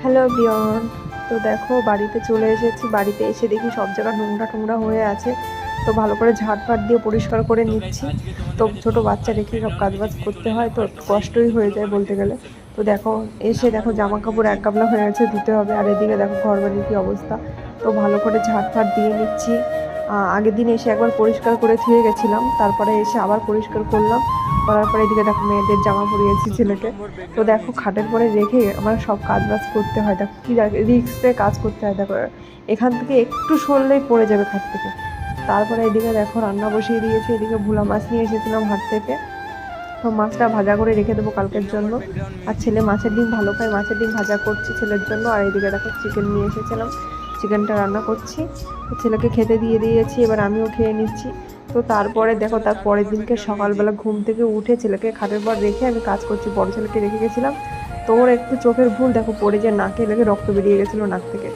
Hello everyone. তো দেখো বাড়িতে চলে এসেছি। বাড়িতে এসে দেখি সব জায়গা নোংরা টোংরা হয়ে আছে। তো ভালো করে ঝাড় দিয়ে পরিষ্কার করে নিচ্ছি। তো ছোট বাচ্চা রেখে সব কাজবাজ করতে হয়, তো একটু কষ্টই হয়ে যায় বলতে গেলে। তো দেখো এসে দেখো জামা কাপড় এক গামলা হয়ে গেছে, ধুতে হবে। আর এদিকে দেখো ঘর বাড়ির কী অবস্থা। তো ভালো করে ঝাড় দিয়ে নিচ্ছি। আগের দিন এসে একবার পরিষ্কার করে ধুয়ে গেছিলাম, তারপরে এসে আবার পরিষ্কার করলাম। করার পরে এদিকে দেখো মেয়েদের জামা পরিয়েছি ছেলেকে। তো দেখো খাটের পরে রেখে আমার সব কাজ বাজ করতে হয়। দেখো কী রিস্কে কাজ করতে হয়। দেখো এখান থেকে একটু সরলেই পড়ে যাবে খাট থেকে। তারপরে এদিকে দেখো রান্না বসিয়ে দিয়েছি। এদিকে ভোলা মাছ নিয়ে এসেছিলাম হাট থেকে। তো মাছটা ভাজা করে রেখে দেবো কালকের জন্য। আর ছেলে মাছের ডিম ভালো খায়, মাছের ডিম ভাজা করছি ছেলের জন্য। আর এদিকে দেখো চিকেন নিয়ে এসেছিলাম, চিকেনটা রান্না করছি। তো ছেলেকে খেতে দিয়ে দিয়েছি, এবার আমিও খেয়ে নিচ্ছি। তো তারপরে দেখো তার পরের দিনকে সকালবেলা ঘুম থেকে উঠে ছেলেকে খাটের পর রেখে আমি কাজ করছি। বড় ছেলেকে রেখে গেছিলাম, তো ওর একটু চোখের ভুল দেখো পড়ে যে নাকে লেগে রক্ত বেরিয়ে গেছিলো নাক থেকে।